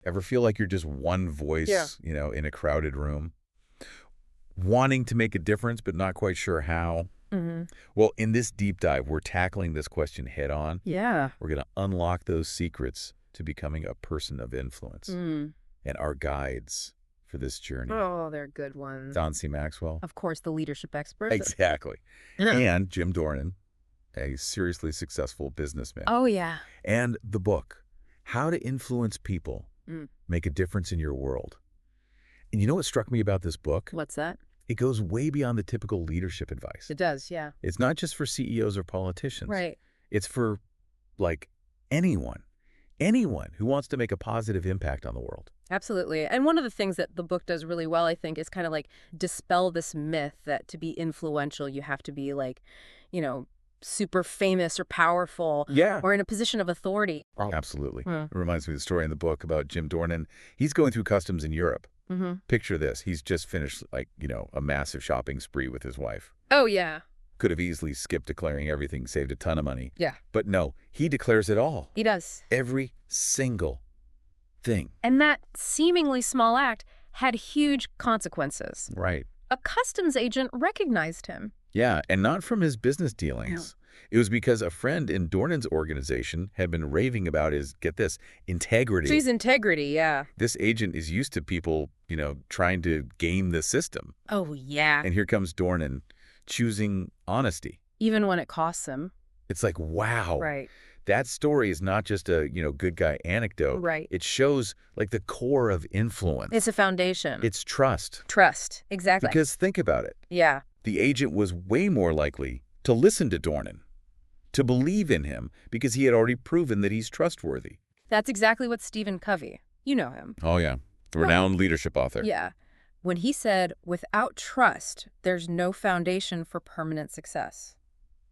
Ever feel like you're just one voice, Yeah. in a crowded room? Wanting to make a difference, but not quite sure how? Mm-hmm. Well, in this deep dive, we're tackling this question head on. Yeah. We're going to unlock those secrets to becoming a person of influence. Mm. And our guides for this journey. Oh, they're good ones. Don C. Maxwell. Of course, the leadership experts. Exactly. Yeah. And Jim Dornan, a seriously successful businessman. Oh, yeah. And the book, How to Influence People, Mm. Make a Difference in Your World. And you know what struck me about this book? What's that? It goes way beyond the typical leadership advice. It does, yeah. It's not just for CEOs or politicians. Right. It's for, anyone who wants to make a positive impact on the world. Absolutely. And one of the things that the book does really well, I think, is kind of dispel this myth that to be influential, you have to be super famous or powerful. Yeah. Or in a position of authority. Absolutely. Hmm. It reminds me of the story in the book about Jim Dornan. He's going through customs in Europe. Mm-hmm. Picture this. He's just finished, a massive shopping spree with his wife. Oh, yeah. Could have easily skipped declaring everything, saved a ton of money. Yeah. But no, he declares it all. He does. Every single thing. And that seemingly small act had huge consequences. Right. A customs agent recognized him. Yeah, and not from his business dealings. It was because a friend in Dornan's organization had been raving about his, get this, integrity. So he's integrity, yeah. This agent is used to people, trying to game the system. Oh, yeah. And here comes Dornan choosing honesty. Even when it costs him. It's like, wow. Right. That story is not just a, good guy anecdote. Right. It shows, the core of influence. It's a foundation. It's trust. Trust. Exactly. Because think about it. Yeah. The agent was way more likely to listen to Dornan, to believe in him, because he had already proven that he's trustworthy. That's exactly what Stephen Covey, you know him. Oh, yeah. The renowned leadership author. Yeah. When he said, without trust, there's no foundation for permanent success.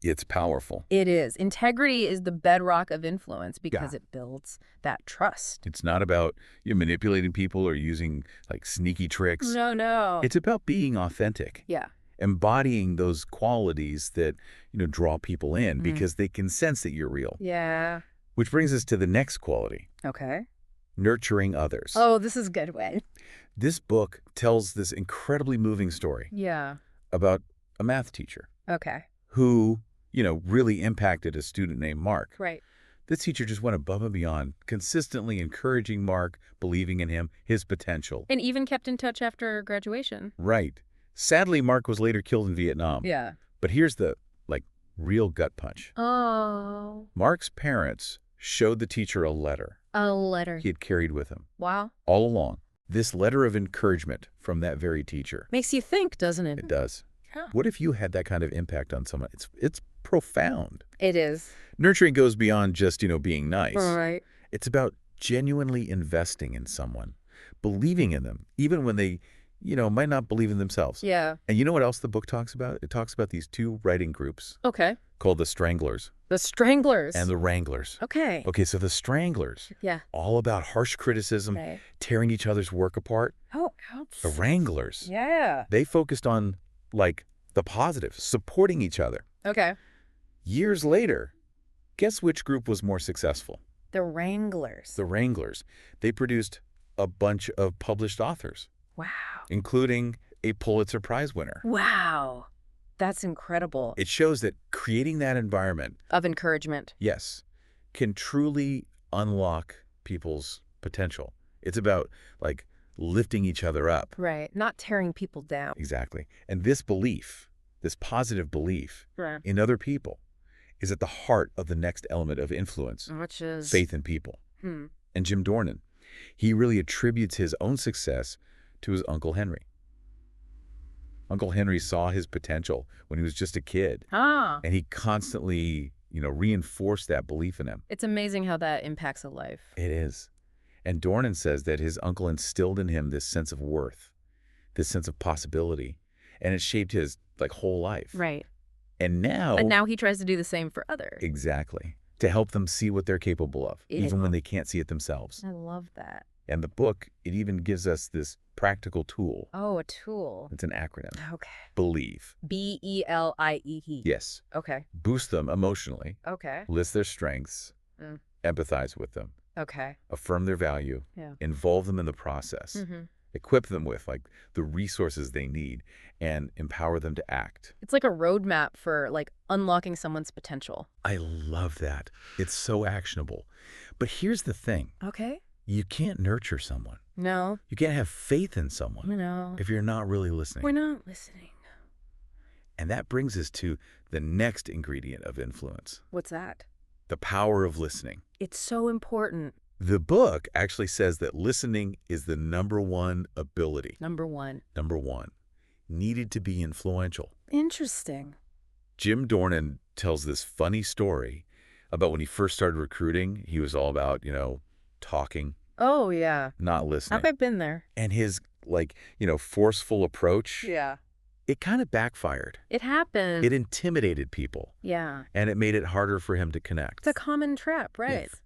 It's powerful. It is. Integrity is the bedrock of influence because it builds that trust. It's not about you manipulating people or using, sneaky tricks. No. It's about being authentic. Yeah. Embodying those qualities that, draw people in because they can sense that you're real. Yeah. Which brings us to the next quality. Okay. Nurturing others. Oh, this is a good way. This book tells this incredibly moving story Yeah. about a math teacher Okay. who, really impacted a student named Mark. Right. This teacher just went above and beyond, consistently encouraging Mark, believing in him, his potential. And even kept in touch after graduation. Right. Sadly, Mark was later killed in Vietnam. Yeah. But here's the, real gut punch. Oh. Mark's parents showed the teacher a letter A letter. he had carried with him Wow. all along. This letter of encouragement from that very teacher. Makes you think, doesn't it? It does. Yeah. What if you had that kind of impact on someone? It's profound. It is. Nurturing goes beyond just, being nice. Right. It's about genuinely investing in someone, believing in them, even when they, might not believe in themselves. Yeah. And you know what else the book talks about? It talks about these two writing groups Okay. called the Stranglers The Stranglers. and the Wranglers. Okay. Okay, so the Stranglers, Yeah. all about harsh criticism, Right. tearing each other's work apart. Oh, ouch. The Wranglers, Yeah. they focused on, the positive, supporting each other. Okay. Years later, guess which group was more successful? The Wranglers. The Wranglers. They produced a bunch of published authors, Wow. including a Pulitzer Prize winner. Wow. That's incredible. It shows that creating that environment, Of encouragement. yes, can truly unlock people's potential. It's about, lifting each other up. Right. Not tearing people down. Exactly. And this belief, this positive belief Right. in other people is at the heart of the next element of influence, Which is... faith in people. Hmm. And Jim Dornan, he really attributes his own success to his Uncle Henry. Uncle Henry saw his potential when he was just a kid, Ah. and he constantly, reinforced that belief in him. It's amazing how that impacts a life. It is. And Dornan says that his uncle instilled in him this sense of worth, this sense of possibility, and it shaped his, whole life. Right. And now... And now he tries to do the same for others. Exactly. To help them see what they're capable of, even when they can't see it themselves. I love that. And the book, it even gives us this practical tool. Oh, a tool. It's an acronym. Okay. Believe. B-E-L-I-E-E. Yes. Okay. Boost them emotionally. Okay. List their strengths. Mm. Empathize with them. Okay. affirm their value, Yeah. involve them in the process, Mm-hmm. equip them with like the resources they need, and empower them to act. It's like a roadmap for like unlocking someone's potential. I love that. It's so actionable. But here's the thing. Okay. You can't nurture someone. No. You can't have faith in someone No. if you're not really listening. We're not listening. And that brings us to the next ingredient of influence, What's that? the power of listening. It's so important. The book actually says that listening is the #1 ability, Number one. #1, needed to be influential. Interesting. Jim Dornan tells this funny story about when he first started recruiting. He was all about, talking, Oh, yeah. not listening. I've been there. And his, forceful approach, Yeah. it kind of backfired. It happened. It intimidated people, Yeah. and it made it harder for him to connect. It's a common trap, right? Yes.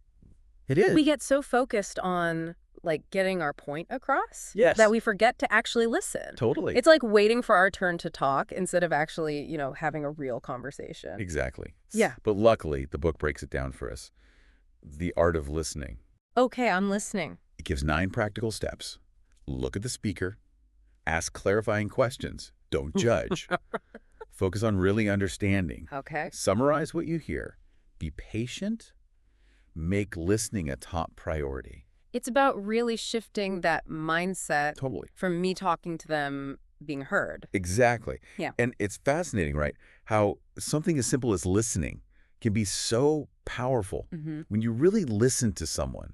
It is. We get so focused on like getting our point across Yes. that we forget to actually listen. Totally. It's like waiting for our turn to talk instead of actually, having a real conversation. Exactly. Yeah. But luckily, the book breaks it down for us. The art of listening. Okay, I'm listening. It gives 9 practical steps. Look at the speaker. Ask clarifying questions. Don't judge. Focus on really understanding. Okay. Summarize what you hear. Be patient. Make listening a top priority. It's about really shifting that mindset Totally. from me talking to them being heard. Exactly. Yeah. And it's fascinating, right? How something as simple as listening can be so powerful. Mm-hmm. When you really listen to someone,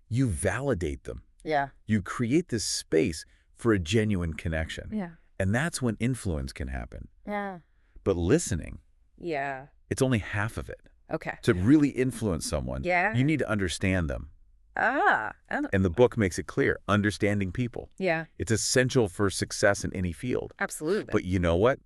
you validate them. Yeah. You create this space for a genuine connection. Yeah. And that's when influence can happen. Yeah. But listening, Yeah. it's only half of it. Okay. To really influence someone, Yeah. you need to understand them. Ah. And the book makes it clear, understanding people. Yeah. It's essential for success in any field. Absolutely. But you know what?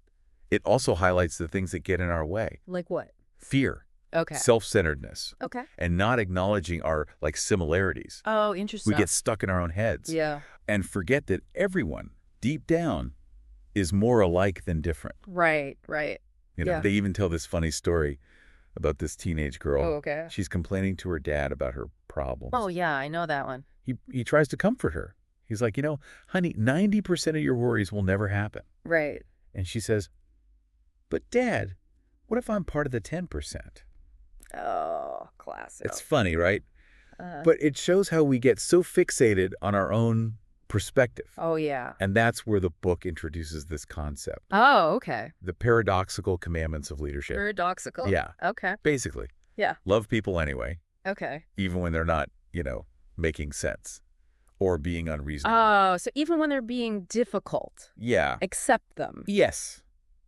It also highlights the things that get in our way. Like what? Fear, Okay. self-centeredness, Okay. and not acknowledging our similarities. Oh, interesting. We get stuck in our own heads Yeah. and forget that everyone, deep down, is more alike than different. Right. Right. Yeah. They even tell this funny story about this teenage girl. Oh, okay. She's complaining to her dad about her problems. Oh, yeah. I know that one. He tries to comfort her. He's like, honey, 90% of your worries will never happen. Right. And she says, but Dad, what if I'm part of the 10%? Oh, classic. It's funny, right? But it shows how we get so fixated on our own perspective. Oh, yeah. And that's where the book introduces this concept. Oh, okay. The paradoxical commandments of leadership. Paradoxical. Yeah. Okay. Basically. Yeah. Love people anyway, Okay. even when they're not, making sense or being unreasonable. Oh, so even when they're being difficult, Yeah. accept them. Yes.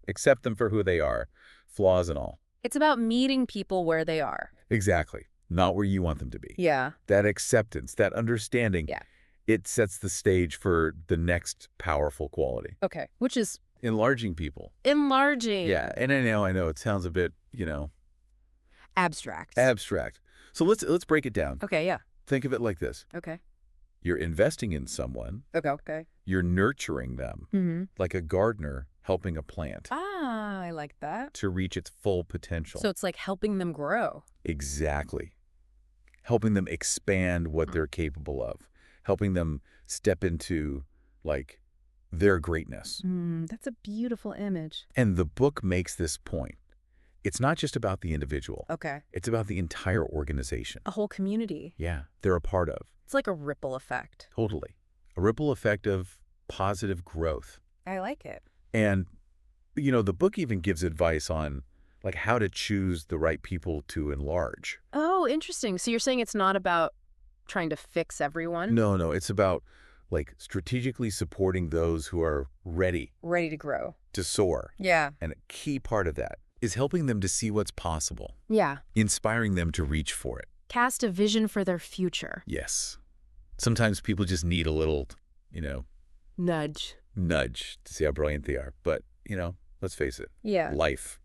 Accept them for who they are, flaws and all. It's about meeting people where they are. Exactly. Not where you want them to be. Yeah. That acceptance, that understanding, Yeah. it sets the stage for the next powerful quality. Okay. Which is Enlarging people. enlarging. Yeah. And I know it sounds a bit, Abstract. abstract. So let's break it down. Okay, yeah. Think of it like this. Okay. You're investing in someone. Okay. Okay. You're nurturing them Mm-hmm. like a gardener helping a plant Ah, I like that. to reach its full potential. So it's like helping them grow. Exactly. Helping them expand what they're capable of. Helping them step into, their greatness. That's a beautiful image. And the book makes this point. It's not just about the individual. Okay. It's about the entire organization. A whole community. Yeah, they're a part of. It's like a ripple effect. Totally. A ripple effect of positive growth. I like it. And, the book even gives advice on, how to choose the right people to enlarge. Oh, interesting. So you're saying it's not about trying to fix everyone? No, it's about, strategically supporting those who are ready Ready to grow. to soar. Yeah. And a key part of that is helping them to see what's possible, Yeah. inspiring them to reach for it. Cast a vision for their future. Yes. Sometimes people just need a little, Nudge. nudge to see how brilliant they are. But, let's face it, Yeah. life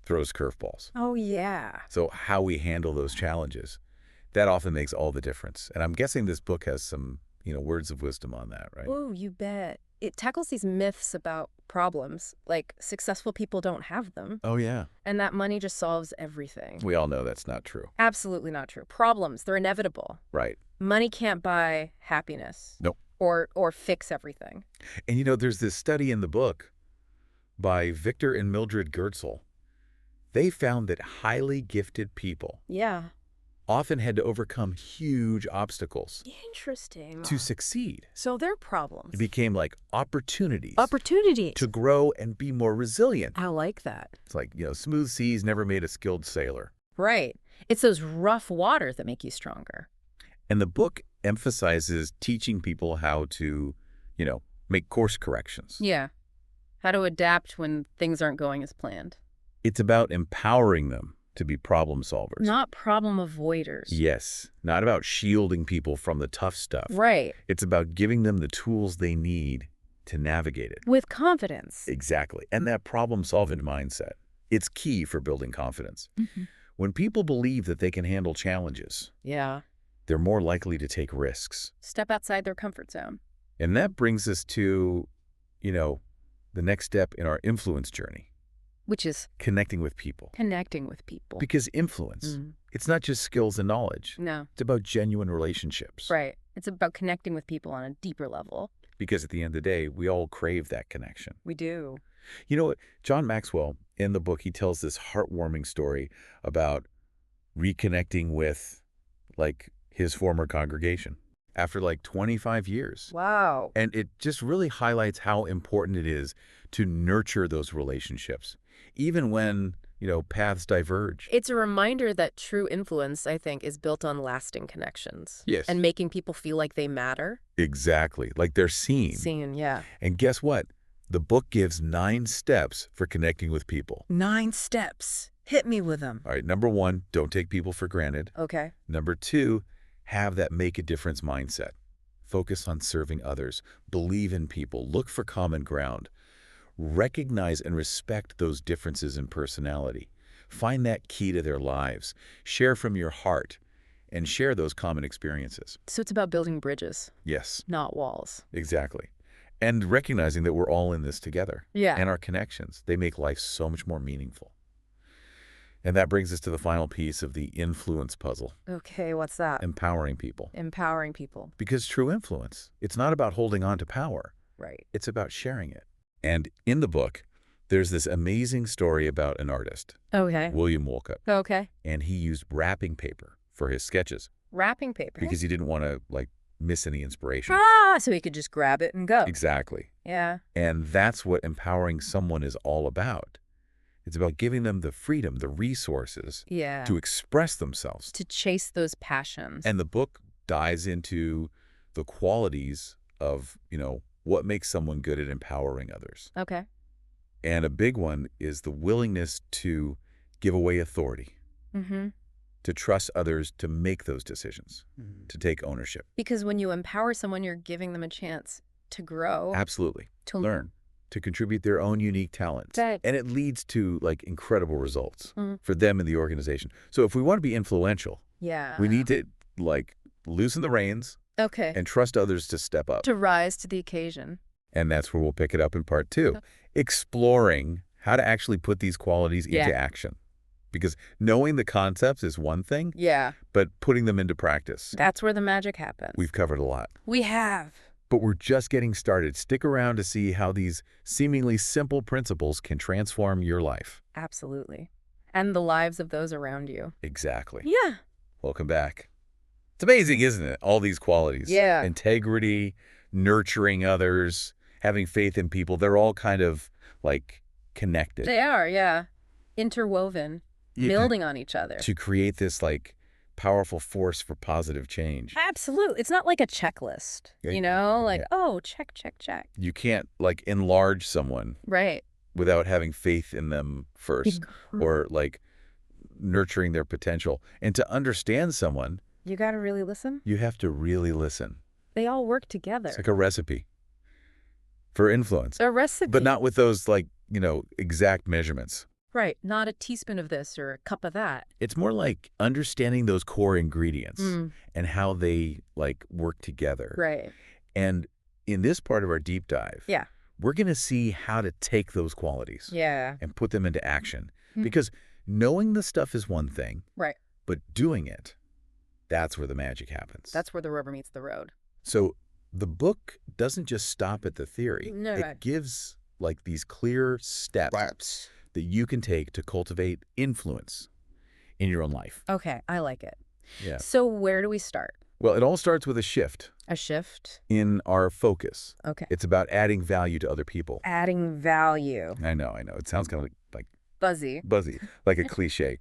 throws curveballs. Oh, yeah. So how we handle those challenges, that often makes all the difference. And I'm guessing this book has some, words of wisdom on that, right? Oh, you bet. it tackles these myths about problems, like successful people don't have them, Oh, yeah. and that money just solves everything. We all know that's not true. Absolutely not true. Problems, they're inevitable. Right. Money can't buy happiness. Nope. Or fix everything. And there's this study in the book by Victor and Mildred Gertzel. They found that highly gifted people Yeah. often had to overcome huge obstacles Interesting. to succeed. So they're problems. It became like opportunities Opportunities. to grow and be more resilient. I like that. It's like, smooth seas never made a skilled sailor. Right. It's those rough waters that make you stronger. And the book emphasizes teaching people how to, make course corrections. Yeah. How to adapt when things aren't going as planned. It's about empowering them to be problem solvers. Not problem avoiders. Yes, not about shielding people from the tough stuff. Right. It's about giving them the tools they need to navigate it. With confidence. Exactly. And that problem-solving mindset, it's key for building confidence. Mm-hmm. When people believe that they can handle challenges, Yeah. they're more likely to take risks. Step outside their comfort zone. And that brings us to, the next step in our influence journey, Which is connecting with people. connecting with people. Because influence, it's not just skills and knowledge. No. It's about genuine relationships. Right. It's about connecting with people on a deeper level. Because at the end of the day, we all crave that connection. We do. You know what? John Maxwell, in the book, he tells this heartwarming story about reconnecting with, his former congregation after, 25 years. Wow. And it just really highlights how important it is to nurture those relationships, even when, paths diverge. It's a reminder that true influence, I think, is built on lasting connections. Yes. And making people feel like they matter. Exactly. Like they're seen. Seen, yeah. And guess what? The book gives 9 steps for connecting with people. 9 steps. Hit me with them. All right. Number 1, don't take people for granted. Okay. Number 2, have that make a difference mindset. Focus on serving others. Believe in people. Look for common ground. Recognize and respect those differences in personality. Find that key to their lives. Share from your heart and share those common experiences. So it's about building bridges, Yes, not walls. exactly. And recognizing that we're all in this together. Yeah. And our connections, they make life so much more meaningful. And that brings us to the final piece of the influence puzzle, Okay, what's that? empowering people. Empowering people. Because true influence, it's not about holding on to power. Right. It's about sharing it. And in the book, there's this amazing story about an artist, Okay. William Wolcott, Okay. and he used wrapping paper for his sketches Wrapping paper. because he didn't want to, miss any inspiration. So he could just grab it and go. Exactly. Yeah. And that's what empowering someone is all about. It's about giving them the freedom, the resources Yeah. to express themselves. To chase those passions. And the book dives into the qualities of, what makes someone good at empowering others. Okay. And a big one is the willingness to give away authority, Mm-hmm. to trust others to make those decisions, to take ownership. Because when you empower someone, you're giving them a chance to grow. Absolutely. To Learn, to contribute their own unique talents. That- And it leads to, incredible results Mhm. for them in the organization. So if we want to be influential, Yeah. we need to, loosen the reins Okay. and trust others to step up. To rise to the occasion. And that's where we'll pick it up in part 2, exploring how to actually put these qualities into Yeah. action. Because knowing the concepts is one thing, Yeah. but putting them into practice, That's where the magic happens. we've covered a lot. We have. But we're just getting started. Stick around to see how these seemingly simple principles can transform your life. Absolutely. And the lives of those around you. Exactly. Yeah. Welcome back. It's amazing, isn't it? All these qualities. Yeah. Integrity, nurturing others, having faith in people, they're all kind of connected. They are, yeah. Interwoven. Yeah. Building on each other. To create this powerful force for positive change. Absolutely. It's not like a checklist, Yeah, like, yeah. oh, check, check, check. You can't enlarge someone Right. without having faith in them first or nurturing their potential. And to understand someone, You got to really listen. you have to really listen. They all work together. It's like a recipe for influence, A recipe. but not with those exact measurements. Right. Not a teaspoon of this or a cup of that. It's more like understanding those core ingredients Mm. and how they work together. Right. And in this part of our deep dive, Yeah. we're going to see how to take those qualities Yeah. and put them into action. Hmm. Because knowing the stuff is one thing, Right. but doing it, that's where the magic happens. That's where the rubber meets the road. So the book doesn't just stop at the theory. No, it right. gives like these clear steps that you can take to cultivate influence in your own life. Okay, I like it. Yeah. So where do we start? Well, it all starts with a shift A shift? in our focus. Okay. It's about adding value to other people. Adding value. I know. It sounds kind of like Buzzy. buzzy, like a cliche.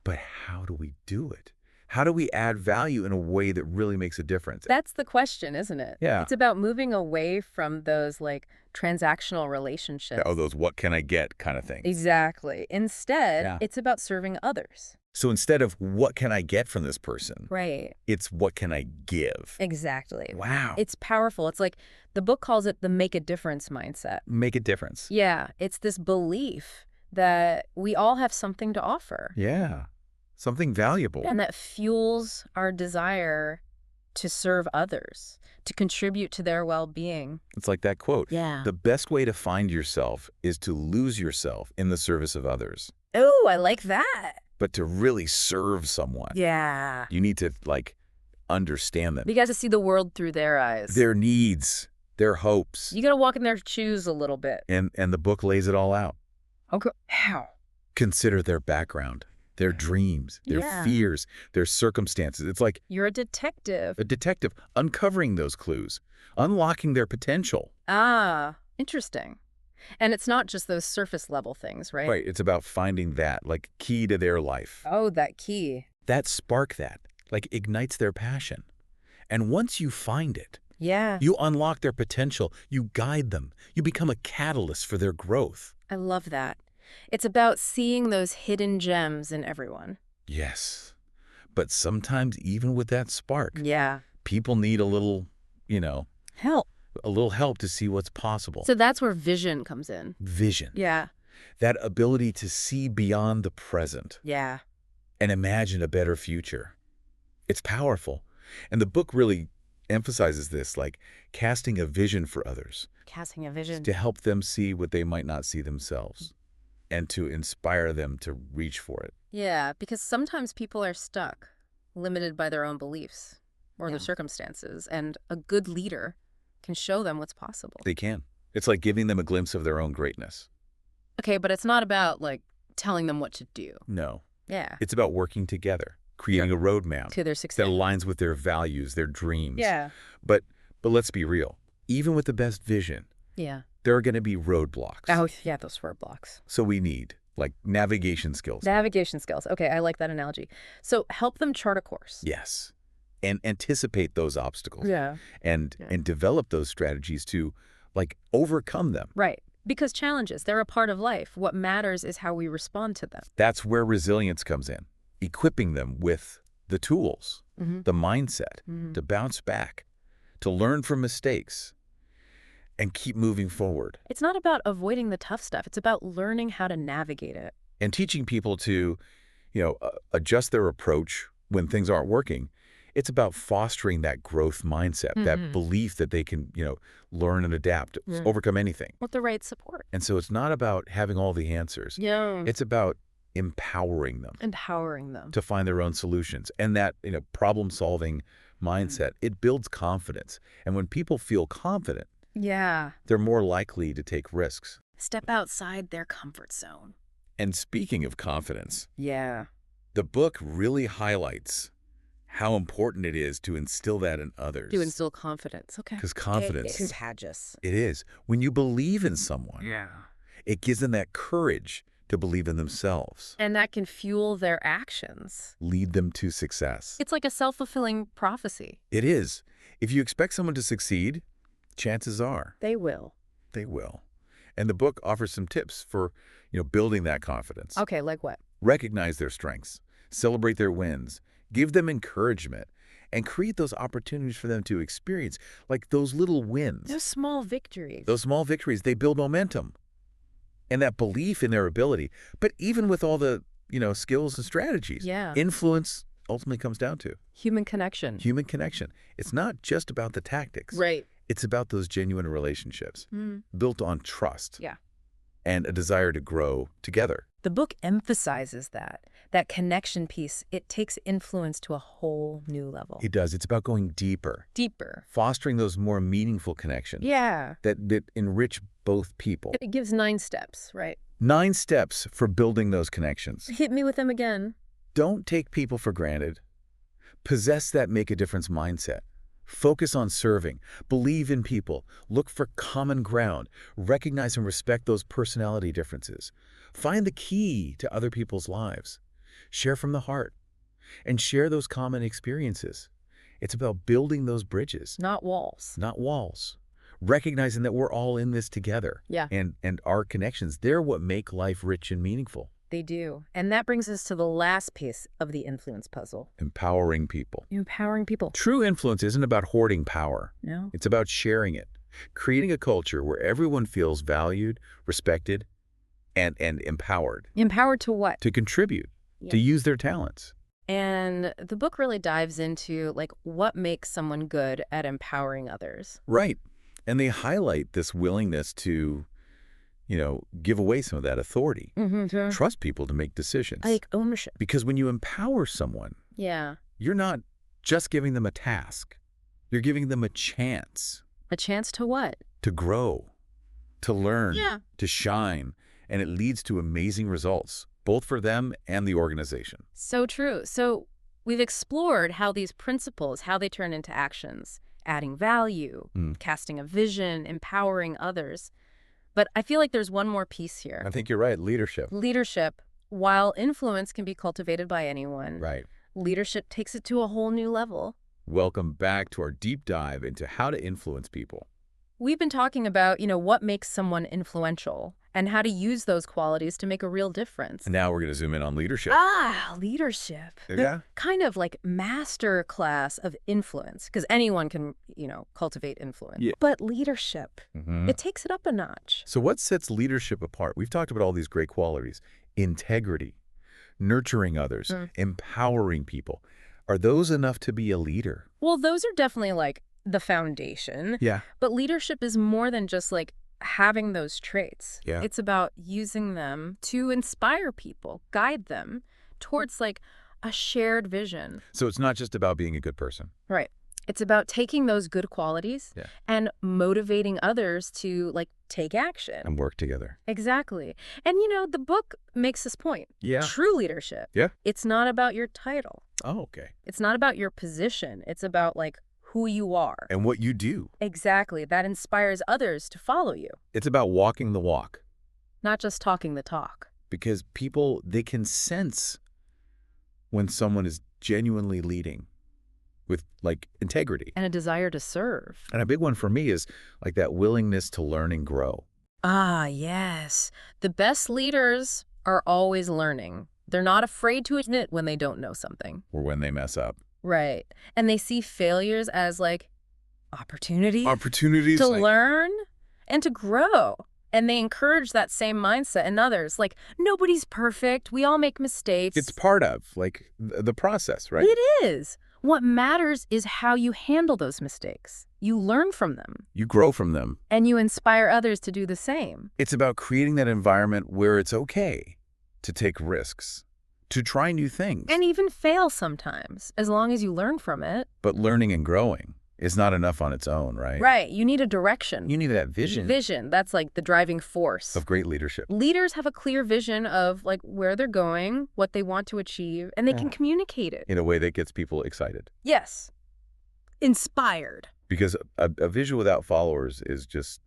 But how do we do it? How do we add value in a way that really makes a difference? That's the question, isn't it? Yeah. It's about moving away from those like transactional relationships. Oh, those what can I get kind of things. Exactly. Instead, Yeah. it's about serving others. So instead of what can I get from this person, Right. it's what can I give? Exactly. Wow. It's powerful. It's like the book calls it the make a difference mindset. Make a difference. Yeah. It's this belief that we all have something to offer. Yeah. Something valuable. And that fuels our desire to serve others, to contribute to their well-being. It's like that quote. Yeah. The best way to find yourself is to lose yourself in the service of others. Oh, I like that. But to really serve someone, Yeah. you need to, like, understand them. You got to see the world through their eyes. Their needs, their hopes. You got to walk in their shoes a little bit. And the book lays it all out. Okay. How? Consider their background, their dreams, their Yeah. fears, their circumstances. It's like You're a detective. a detective uncovering those clues, unlocking their potential. Ah, interesting. And it's not just those surface level things, right? Right. It's about finding that, like, key to their life. Oh, that key. That spark that, like, ignites their passion. And once you find it, Yeah. you unlock their potential, you guide them, you become a catalyst for their growth. I love that. It's about seeing those hidden gems in everyone. Yes. But sometimes even with that spark, Yeah. people need a little, Help. a little help to see what's possible. So that's where vision comes in. Vision. Yeah. That ability to see beyond the present Yeah. and imagine a better future. It's powerful. And the book really emphasizes this, like casting a vision for others Casting a vision. to help them see what they might not see themselves and to inspire them to reach for it. Yeah, because sometimes people are stuck, limited by their own beliefs or Yeah. their circumstances, and a good leader can show them what's possible. They can. It's like giving them a glimpse of their own greatness. Okay, but it's not about, like, telling them what to do. No. Yeah. It's about working together, creating a roadmap To their that success. aligns with their values, their dreams. Yeah. But let's be real. Even with the best vision, Yeah. there are going to be roadblocks. Oh, yeah, those roadblocks. So we need, like, navigation skills. Navigation skills. Okay, I like that analogy. So help them chart a course. Yes. And anticipate those obstacles. Yeah. And develop those strategies to, like, overcome them. Right. Because challenges, they're a part of life. What matters is how we respond to them. That's where resilience comes in. Equipping them with the tools, the mindset to bounce back, to learn from mistakes, and keep moving forward. It's not about avoiding the tough stuff. It's about learning how to navigate it. And teaching people to, adjust their approach when things aren't working. It's about fostering that growth mindset, that belief that they can, learn and adapt, overcome anything. With the right support. And so it's not about having all the answers. Yeah. It's about empowering them Empowering them. to find their own solutions. And that, problem-solving mindset, it builds confidence. And when people feel confident, Yeah. they're more likely to take risks. Step outside their comfort zone. And speaking of confidence, Yeah. the book really highlights how important it is to instill that in others. To instill confidence. Okay. Because confidence, Contagious. it is. When you believe in someone, Yeah. it gives them that courage to believe in themselves, And that can fuel their actions. lead them to success. It's like a self-fulfilling prophecy. It is. If you expect someone to succeed, chances are They will. they will. And the book offers some tips for, building that confidence. Okay, like what? Recognize their strengths, celebrate their wins, give them encouragement, and create those opportunities for them to experience, like those little wins. Those small victories. Those small victories, they build momentum and that belief in their ability. But even with all the, skills and strategies, Yeah. influence ultimately comes down to Human connection. human connection. It's not just about the tactics. Right. It's about those genuine relationships Mm. built on trust Yeah. and a desire to grow together. The book emphasizes that connection piece. It takes influence to a whole new level. It does. It's about going deeper, Deeper. fostering those more meaningful connections Yeah. that enrich both people. It gives 9 steps, right? 9 steps for building those connections. Hit me with them again. Don't take people for granted. Possess that make a difference mindset. Focus on serving. Believe in people. Look for common ground. Recognize and respect those personality differences. Find the key to other people's lives. Share from the heart. And share those common experiences. It's about building those bridges, Not walls. not walls. Recognizing that we're all in this together. Yeah. And our connections, they're what make life rich and meaningful. They do. And that brings us to the last piece of the influence puzzle. Empowering people. Empowering people. True influence isn't about hoarding power. No? It's about sharing it, creating a culture where everyone feels valued, respected, and empowered Empowered to what? to contribute, Yeah. to use their talents. And the book really dives into, like, what makes someone good at empowering others. Right. And they highlight this willingness to, give away some of that authority. Mm-hmm. Trust people to make decisions. Like ownership. Because when you empower someone, Yeah. you're not just giving them a task. You're giving them a chance A chance to what? to grow, to learn, Yeah. to shine, and it leads to amazing results, both for them and the organization. So true. So we've explored how these principles, how they turn into actions, adding value, casting a vision, empowering others. But I feel like there's one more piece here. I think you're right. Leadership. Leadership. While influence can be cultivated by anyone, Right. leadership takes it to a whole new level. Welcome back to our deep dive into how to influence people. We've been talking about, what makes someone influential and how to use those qualities to make a real difference. And now we're going to zoom in on leadership. Leadership. Yeah. Kind of like master class of influence, because anyone can, cultivate influence. Yeah. But leadership, Mhm. it takes it up a notch. So what sets leadership apart? We've talked about all these great qualities. Integrity, nurturing others, empowering people. Are those enough to be a leader? Well, those are definitely like the foundation. Yeah. But leadership is more than just like having those traits. Yeah. It's about using them to inspire people, guide them towards like a shared vision. So it's not just about being a good person. Right. It's about taking those good qualities and motivating others to like take action. And work together. Exactly. And the book makes this point. Yeah. True leadership. Yeah. It's not about your title. Oh, okay. It's not about your position. It's about like who you are. And what you do. Exactly. That inspires others to follow you, It's about walking the walk. not just talking the talk. Because people, they can sense when someone is genuinely leading with like integrity. And a desire to serve. And a big one for me is like that willingness to learn and grow. Ah, yes. The best leaders are always learning. They're not afraid to admit when they don't know something. Or when they mess up. Right. And they see failures as like opportunities Opportunities to like, learn and to grow. And they encourage that same mindset in others. Like, nobody's perfect. We all make mistakes. it's part of like the process, right? It is. What matters is how you handle those mistakes. You learn from them, You grow from them. and you inspire others to do the same. It's about creating that environment where it's okay to take risks, to try new things. And even fail sometimes, as long as you learn from it. But learning and growing is not enough on its own, right? Right. You need a direction. You need that vision Vision. That's like the driving force. of great leadership. Leaders have a clear vision of like where they're going, what they want to achieve, and they can communicate it. In a way that gets people excited. Yes. Inspired. Because a vision without followers is just,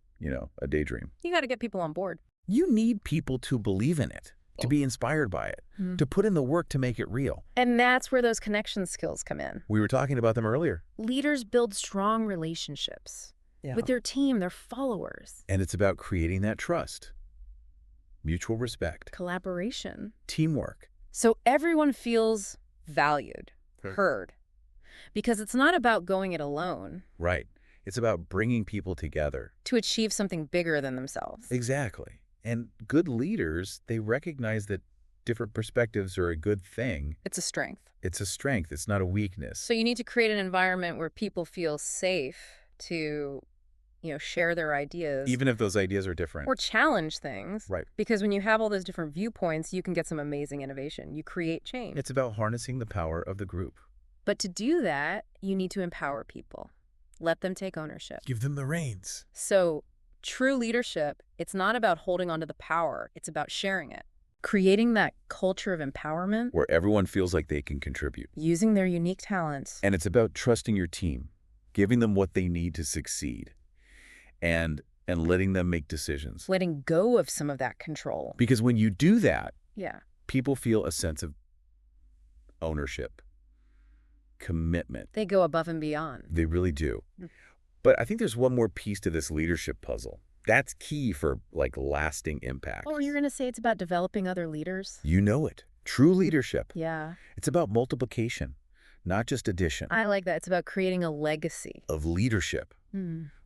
a daydream. You got to get people on board. You need people to believe in it, to be inspired by it, to put in the work to make it real. And that's where those connection skills come in. We were talking about them earlier. Leaders build strong relationships with their team, their followers. And it's about creating that trust, mutual respect, Collaboration. teamwork. So everyone feels valued, heard. Because it's not about going it alone Right. It's about bringing people together. to achieve something bigger than themselves. Exactly. And good leaders, they recognize that different perspectives are a good thing. It's a strength. It's a strength. It's not a weakness. So you need to create an environment where people feel safe to share their ideas Even if those ideas are different. or challenge things. Right. Because when you have all those different viewpoints, you can get some amazing innovation. You create change. It's about harnessing the power of the group. But to do that, you need to empower people. Let them take ownership. Give them the reins. So true leadership, it's not about holding onto the power. It's about sharing it. Creating that culture of empowerment. Where everyone feels like they can contribute. Using their unique talents. And it's about trusting your team, giving them what they need to succeed, and letting them make decisions. Letting go of some of that control. Because when you do that, Yeah. people feel a sense of ownership, commitment. They go above and beyond. They really do. Mm. But I think there's one more piece to this leadership puzzle. That's key for, lasting impact. Oh, you're going to say it's about developing other leaders? You know it. True leadership. Yeah. It's about multiplication, not just addition. I like that. It's about creating a legacy. Of leadership,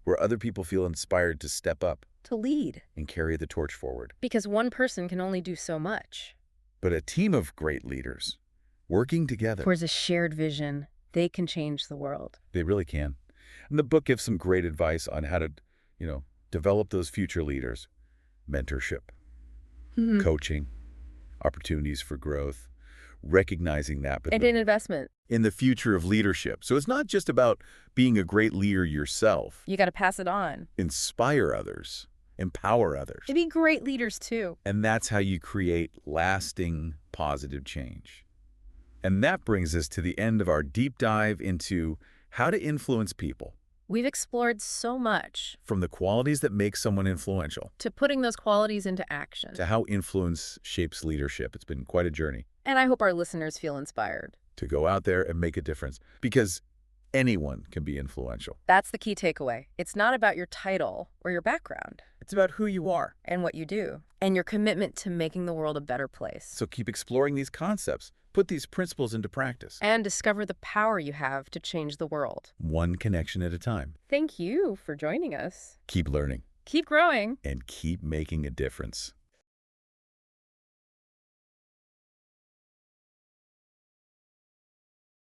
where other people feel inspired to step up To lead. and carry the torch forward. Because one person can only do so much. But a team of great leaders, working together, Towards a shared vision, they can change the world. they really can. And the book gives some great advice on how to, develop those future leaders. Mentorship, coaching, opportunities for growth, recognizing that. But And an investment. in the future of leadership. So it's not just about being a great leader yourself. You got to pass it on. Inspire others, empower others. To be great leaders, too. And that's how you create lasting positive change. And that brings us to the end of our deep dive into how to influence people. We've explored so much. From the qualities that make someone influential To putting those qualities into action. to how influence shapes leadership. It's been quite a journey And I hope our listeners feel inspired. to go out there and make a difference, because anyone can be influential. That's the key takeaway. It's not about your title or your background It's about who you are. and what you do and your commitment to making the world a better place. So keep exploring these concepts, put these principles into practice, And discover the power you have to change the world. one connection at a time. Thank you for joining us. Keep learning Keep growing. and keep making a difference.